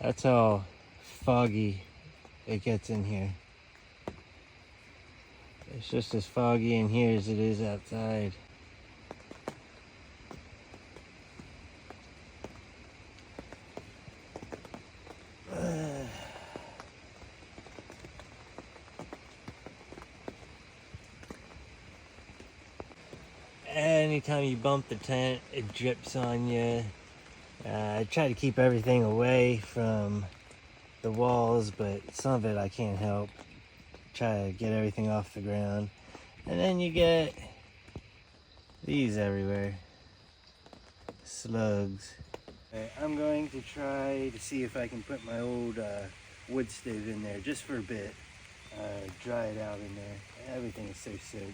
That's how foggy it gets in here. It's just as foggy in here as it is outside. Anytime you bump the tent, it drips on you. I try to keep everything away from the walls, but some of it I can't help. Try to get everything off the ground. And then you get these everywhere. Slugs. I'm going to try to see if I can put my old wood stove in there just for a bit. Dry it out in there. Everything is so soaked.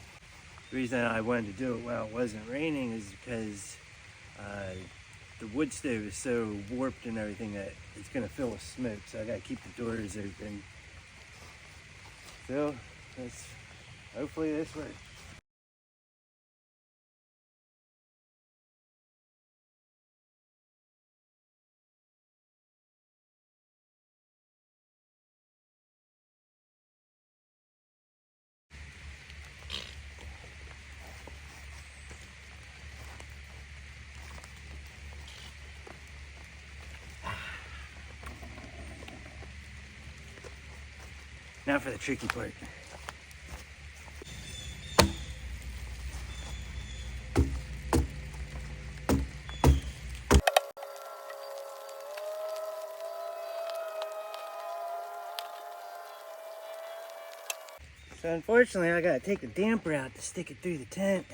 The reason I wanted to do it while it wasn't raining is because the wood stove is so warped and everything that it's going to fill with smoke, so I got to keep the doors open. So, hopefully this works. Now for the tricky part. So unfortunately I gotta take the damper out to stick it through the tent.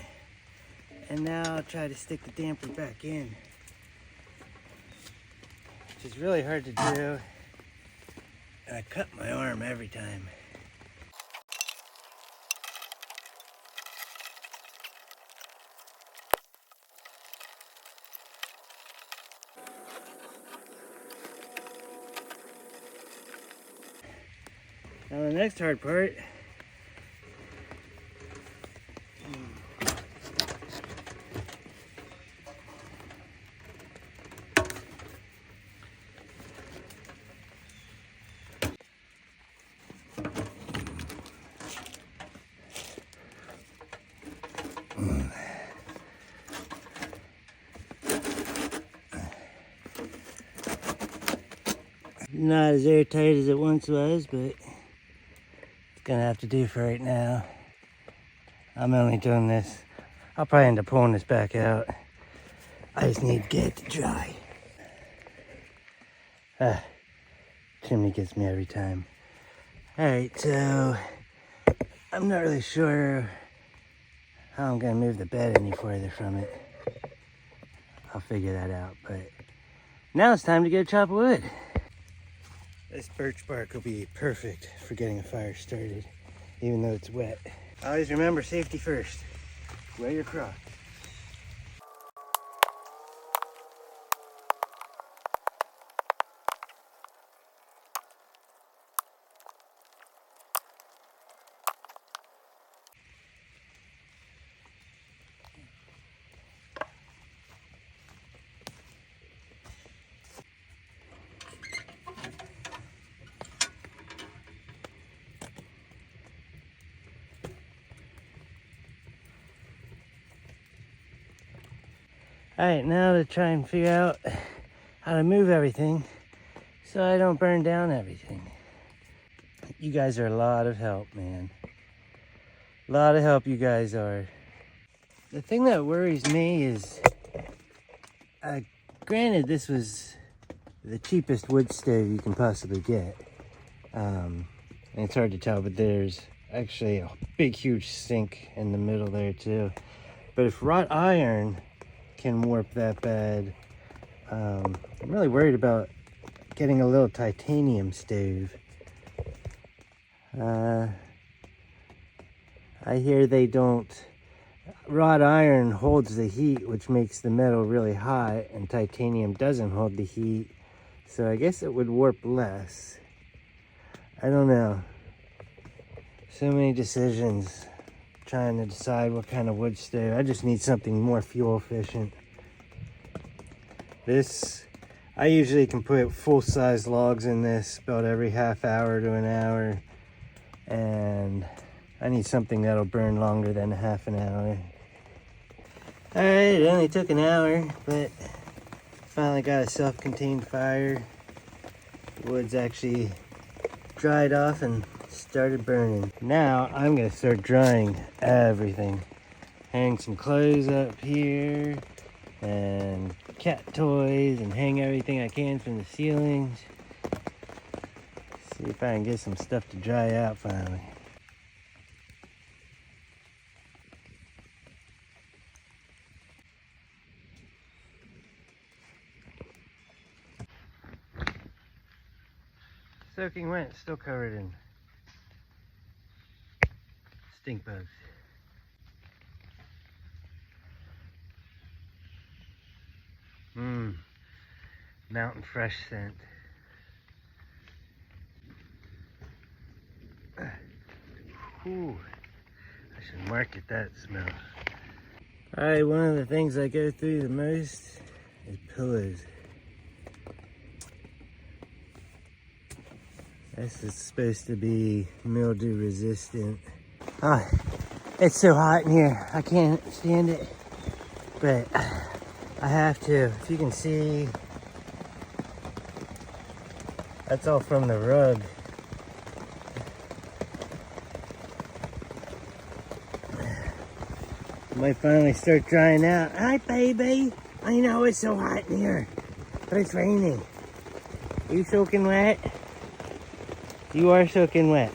And now I'll try to stick the damper back in. Which is really hard to do. And I cut my arm every time. Now the next hard part not as airtight as it once was, but it's gonna have to do for right now. I'm only doing this. I'll probably end up pulling this back out. I just need to get it to dry. Chimney gets me every time. Alright, so I'm not really sure how I'm gonna move the bed any further from it. I'll figure that out, but now it's time to get a chop of wood. This birch bark will be perfect for getting a fire started, even though it's wet. Always remember safety first. Wear your Crocs. Alright, now to try and figure out how to move everything so I don't burn down everything. You guys are a lot of help, man. A lot of help you guys are. The thing that worries me is, granted this was the cheapest wood stove you can possibly get. And it's hard to tell, but there's actually a big, huge sink in the middle there too. But if wrought iron can warp that bad, I'm really worried about getting a little titanium stove. I hear they don't, wrought iron holds the heat, which makes the metal really hot, and titanium doesn't hold the heat, so I guess it would warp less. I don't know. So many decisions trying to decide what kind of wood stove. I just need something more fuel efficient. This I usually can put full-size logs in this about every half hour to an hour, and I need something that'll burn longer than a half an hour. All right, it only took an hour, but finally got a self-contained fire. The wood's actually dried off and started burning. Now I'm gonna start drying everything. Hang some clothes up here and cat toys, and hang everything I can from the ceilings. See if I can get some stuff to dry out finally. Soaking wet, still covered in stink bugs. Mountain fresh scent. Whew. I should market that smell. Alright, one of the things I go through the most is pillows. This is supposed to be mildew resistant. Oh, it's so hot in here. I can't stand it. But I have to. If you can see, that's all from the rug. Might finally start drying out. Hi, baby. I know it's so hot in here, but it's raining. Are you soaking wet? You are soaking wet.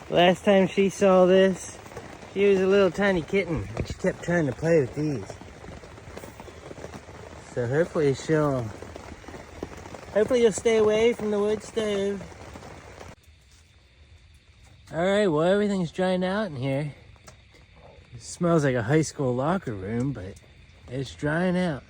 Last time she saw this, she was a little tiny kitten, and she kept trying to play with these. So hopefully you'll stay away from the wood stove. Alright, well, everything's drying out in here. It smells like a high school locker room, but it's drying out.